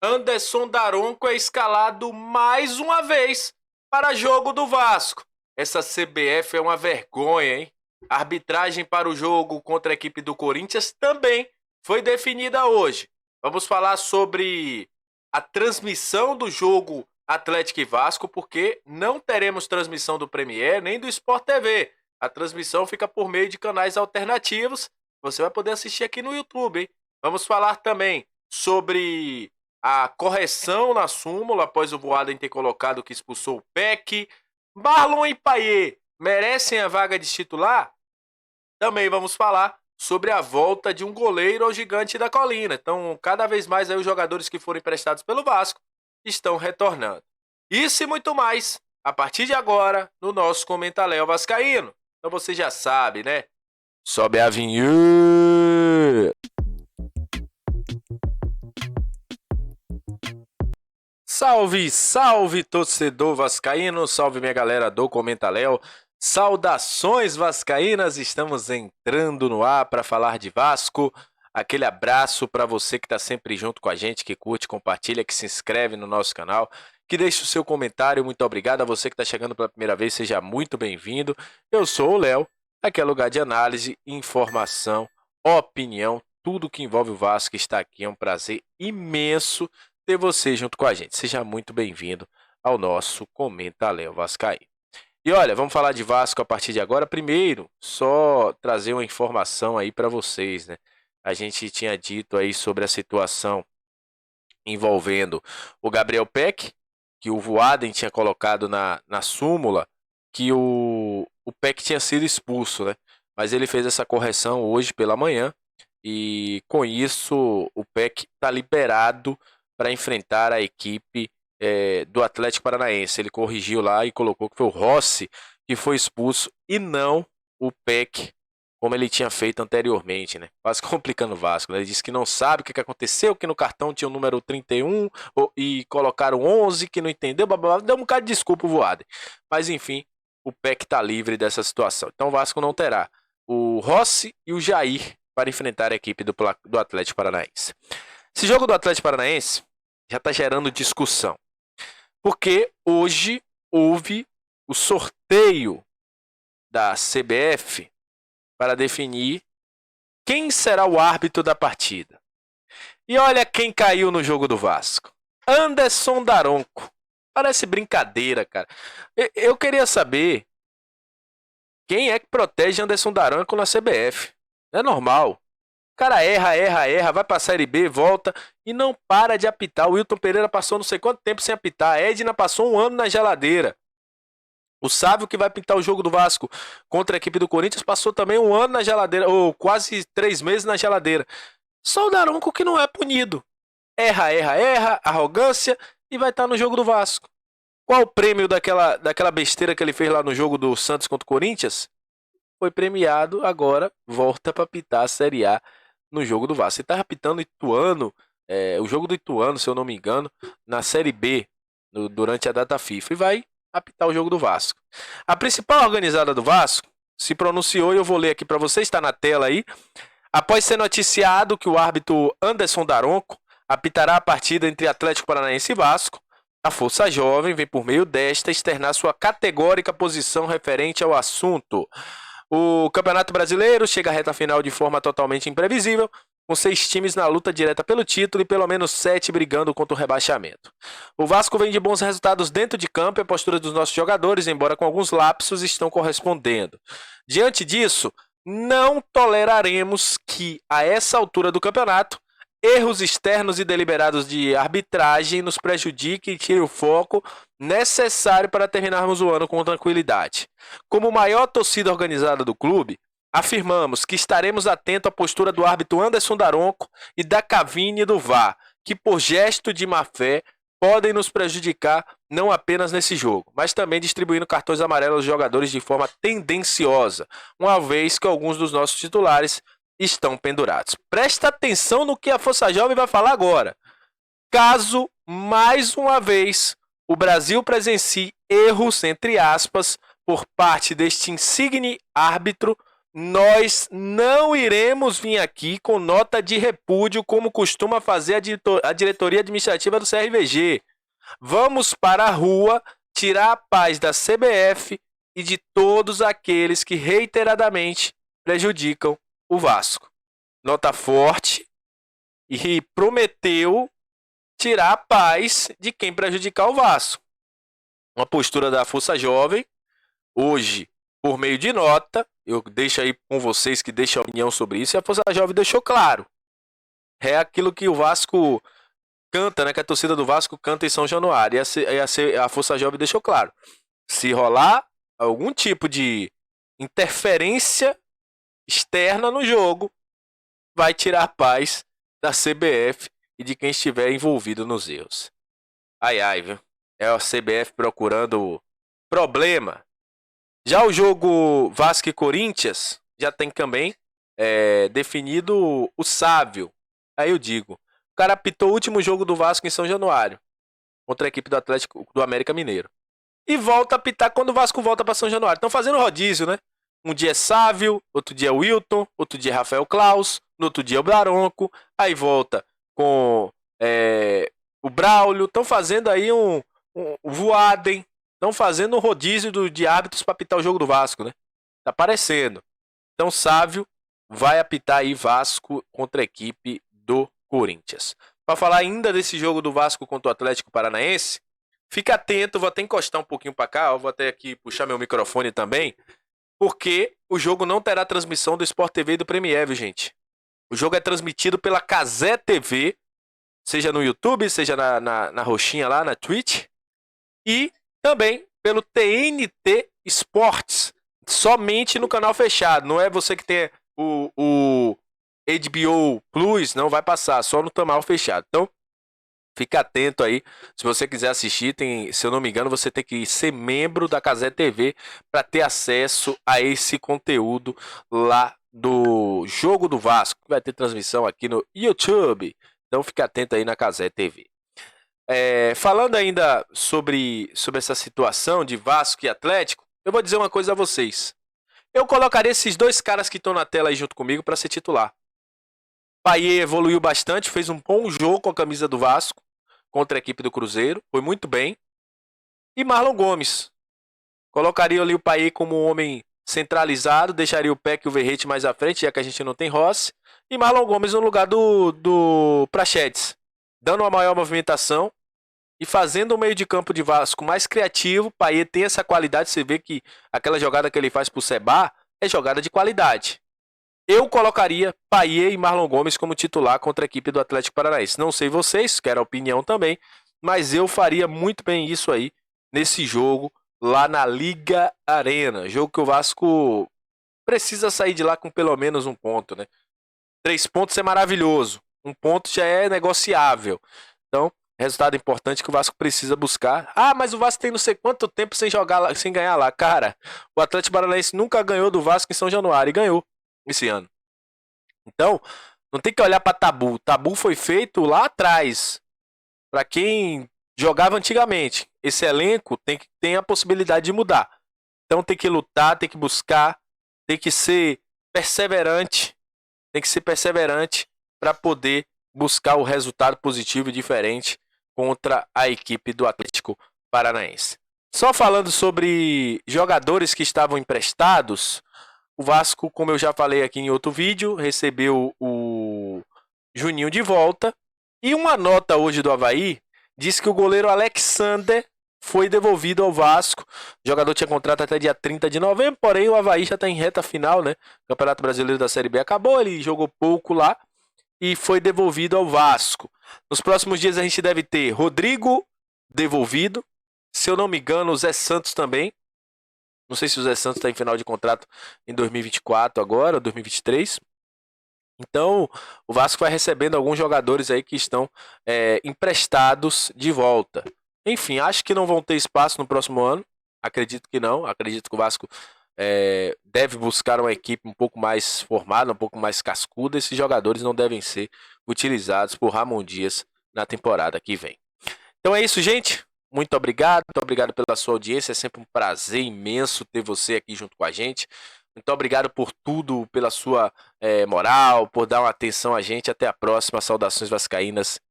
Anderson Daronco é escalado mais uma vez para jogo do Vasco. Essa CBF é uma vergonha, hein? A arbitragem para o jogo contra a equipe do Corinthians também foi definida hoje. Vamos falar sobre a transmissão do jogo Atlético e Vasco, porque não teremos transmissão do Premier nem do Sport TV. A transmissão fica por meio de canais alternativos. Você vai poder assistir aqui no YouTube, hein? Vamos falar também sobre a correção na súmula após o Voaden ter colocado que expulsou o Peck. Marlon e Payet merecem a vaga de titular? Também vamos falar sobre a volta de um goleiro ao Gigante da Colina. Então, cada vez mais aí os jogadores que foram emprestados pelo Vasco estão retornando. Isso e muito mais, a partir de agora, no nosso Comentaléu Vascaíno. Então você já sabe, né? Sobe a vinheta! Salve, salve, torcedor vascaíno, salve minha galera do Comentaléu. Saudações vascaínas, estamos entrando no ar para falar de Vasco. Aquele abraço para você que está sempre junto com a gente, que curte, compartilha, que se inscreve no nosso canal, que deixa o seu comentário. Muito obrigado a você que está chegando pela primeira vez, seja muito bem-vindo. Eu sou o Léo, aqui é lugar de análise, informação, opinião, tudo que envolve o Vasco está aqui. É um prazer imenso ter você junto com a gente. Seja muito bem-vindo ao nosso Comentaléu Vascaíno. E olha, vamos falar de Vasco a partir de agora. Primeiro, só trazer uma informação aí para vocês, né? A gente tinha dito aí sobre a situação envolvendo o Gabriel Peck, que o Voaden tinha colocado na súmula, que o Peck tinha sido expulso, né? Mas ele fez essa correção hoje pela manhã e com isso o Peck está liberado para enfrentar a equipe do Atlético Paranaense. Ele corrigiu lá e colocou que foi o Rossi que foi expulso e não o Peck, como ele tinha feito anteriormente, né? Quase complicando o Vasco, né? Ele disse que não sabe o que aconteceu, que no cartão tinha o número 31 e colocaram 11, que não entendeu, blá, blá, blá. Deu um bocado de desculpa o Voaden. Mas enfim, o Peck está livre dessa situação. Então o Vasco não terá o Rossi e o Jair para enfrentar a equipe do Atlético Paranaense. Esse jogo do Atlético Paranaense já está gerando discussão, porque hoje houve o sorteio da CBF para definir quem será o árbitro da partida. E olha quem caiu no jogo do Vasco. Anderson Daronco. Parece brincadeira, cara. Eu queria saber quem é que protege Anderson Daronco na CBF. Não é normal. O cara erra, vai pra Série B, volta e não para de apitar. O Wilton Pereira passou não sei quanto tempo sem apitar. A Edna passou um ano na geladeira. O Sávio, que vai pintar o jogo do Vasco contra a equipe do Corinthians, passou também um ano na geladeira, ou quase 3 meses na geladeira. Só o Daronco que não é punido. Erra, arrogância e vai estar no jogo do Vasco. Qual o prêmio daquela besteira que ele fez lá no jogo do Santos contra o Corinthians? Foi premiado, agora volta para pitar a Série A no jogo do Vasco. Ele está apitando Ituano, o jogo do Ituano, se eu não me engano, na Série B, durante a data FIFA, e vai apitar o jogo do Vasco. A principal organizada do Vasco se pronunciou, e eu vou ler aqui para vocês, está na tela aí. Após ser noticiado que o árbitro Anderson Daronco apitará a partida entre Atlético Paranaense e Vasco, a Força Jovem vem por meio desta externar sua categórica posição referente ao assunto. O Campeonato Brasileiro chega à reta final de forma totalmente imprevisível, com 6 times na luta direta pelo título e pelo menos 7 brigando contra o rebaixamento. O Vasco vem de bons resultados dentro de campo e a postura dos nossos jogadores, embora com alguns lapsos, estão correspondendo. Diante disso, não toleraremos que, a essa altura do campeonato, erros externos e deliberados de arbitragem nos prejudiquem e tirem o foco necessário para terminarmos o ano com tranquilidade. Como maior torcida organizada do clube, afirmamos que estaremos atentos à postura do árbitro Anderson Daronco e da Cavini do VAR, que por gesto de má-fé podem nos prejudicar não apenas nesse jogo, mas também distribuindo cartões amarelos aos jogadores de forma tendenciosa, uma vez que alguns dos nossos titulares estão pendurados. Presta atenção no que a Força Jovem vai falar agora. Caso, mais uma vez, o Brasil presencie erros, entre aspas, por parte deste insigne árbitro, nós não iremos vir aqui com nota de repúdio como costuma fazer a diretoria administrativa do CRVG. Vamos para a rua tirar a paz da CBF e de todos aqueles que reiteradamente prejudicam o Vasco. Nota forte e prometeu tirar a paz de quem prejudicar o Vasco. Uma postura da Força Jovem, hoje, por meio de nota, eu deixo aí com vocês que deixam a opinião sobre isso, e a Força Jovem deixou claro. É aquilo que o Vasco canta, né? Que a torcida do Vasco canta em São Januário. E a Força Jovem deixou claro. Se rolar algum tipo de interferência externa no jogo, vai tirar a paz da CBF e de quem estiver envolvido nos erros. Ai, ai, viu? É a CBF procurando problema. Já o jogo Vasco e Corinthians já tem também definido o sábio. Aí eu digo, o cara apitou o último jogo do Vasco em São Januário contra a equipe do Atlético do América Mineiro. E volta a apitar quando o Vasco volta para São Januário. Estão fazendo rodízio, né? Um dia é Sávio, outro dia é Wilton, outro dia é Rafael Claus, no outro dia é o Daronco, aí volta com o Braulio. Estão fazendo aí o Voaden. Estão fazendo um rodízio de árbitros para apitar o jogo do Vasco, né? Tá aparecendo. Então, Sávio vai apitar aí Vasco contra a equipe do Corinthians. Para falar ainda desse jogo do Vasco contra o Atlético Paranaense, fica atento, vou até encostar um pouquinho para cá, vou até aqui puxar meu microfone também, porque o jogo não terá transmissão do Sport TV e do Premier, viu, gente? O jogo é transmitido pela Cazé TV, seja no YouTube, seja na roxinha lá, na Twitch, e também pelo TNT Sports, somente no canal fechado. Não é você que tem o HBO Plus, não vai passar, só no canal fechado. Então, fica atento aí. Se você quiser assistir, se eu não me engano, você tem que ser membro da Cazé TV para ter acesso a esse conteúdo lá do jogo do Vasco. Vai ter transmissão aqui no YouTube. Então, fica atento aí na Cazé TV. Falando ainda sobre essa situação de Vasco e Atlético, eu vou dizer uma coisa a vocês. Eu colocaria esses dois caras que estão na tela aí junto comigo para ser titular. Payet evoluiu bastante, fez um bom jogo com a camisa do Vasco contra a equipe do Cruzeiro, foi muito bem. E Marlon Gomes. Colocaria ali o Payet como um homem centralizado, deixaria o Peck e o Verrete mais à frente, já que a gente não tem Rossi. E Marlon Gomes no lugar do Praxedes, dando uma maior movimentação e fazendo o meio de campo de Vasco mais criativo. Payet tem essa qualidade, você vê que aquela jogada que ele faz pro Seba é jogada de qualidade. Eu colocaria Payet e Marlon Gomes como titular contra a equipe do Atlético Paranaense. Não sei vocês, quero a opinião também, mas eu faria muito bem isso aí nesse jogo lá na Liga Arena. Jogo que o Vasco precisa sair de lá com pelo menos um ponto, né? 3 pontos é maravilhoso. 1 ponto já é negociável. Então, resultado importante que o Vasco precisa buscar. Ah, mas o Vasco tem não sei quanto tempo sem jogar lá, sem ganhar lá. Cara, o Atlético Paranaense nunca ganhou do Vasco em São Januário e ganhou esse ano. Então, não tem que olhar para tabu. Tabu foi feito lá atrás. Para quem jogava antigamente. Esse elenco tem a possibilidade de mudar. Então tem que lutar, tem que buscar, tem que ser perseverante. Tem que ser perseverante para poder buscar o resultado positivo e diferente contra a equipe do Atlético Paranaense. Só falando sobre jogadores que estavam emprestados, o Vasco, como eu já falei aqui em outro vídeo, recebeu o Juninho de volta. E uma nota hoje do Avaí diz que o goleiro Alexander foi devolvido ao Vasco. O jogador tinha contrato até dia 30 de novembro, porém o Avaí já está em reta final, né? O Campeonato Brasileiro da Série B acabou, ele jogou pouco lá e foi devolvido ao Vasco. Nos próximos dias a gente deve ter Rodrigo devolvido. Se eu não me engano, o Zé Santos também. Não sei se o Zé Santos está em final de contrato em 2024 agora, ou 2023. Então, o Vasco vai recebendo alguns jogadores aí que estão emprestados de volta. Enfim, acho que não vão ter espaço no próximo ano. Acredito que não. Acredito que o Vasco deve buscar uma equipe um pouco mais formada, um pouco mais cascuda. Esses jogadores não devem ser utilizados por Ramon Dias na temporada que vem. Então é isso, gente. Muito obrigado pela sua audiência. É sempre um prazer imenso ter você aqui junto com a gente. Muito obrigado por tudo, pela sua moral, por dar uma atenção a gente. Até a próxima. Saudações vascaínas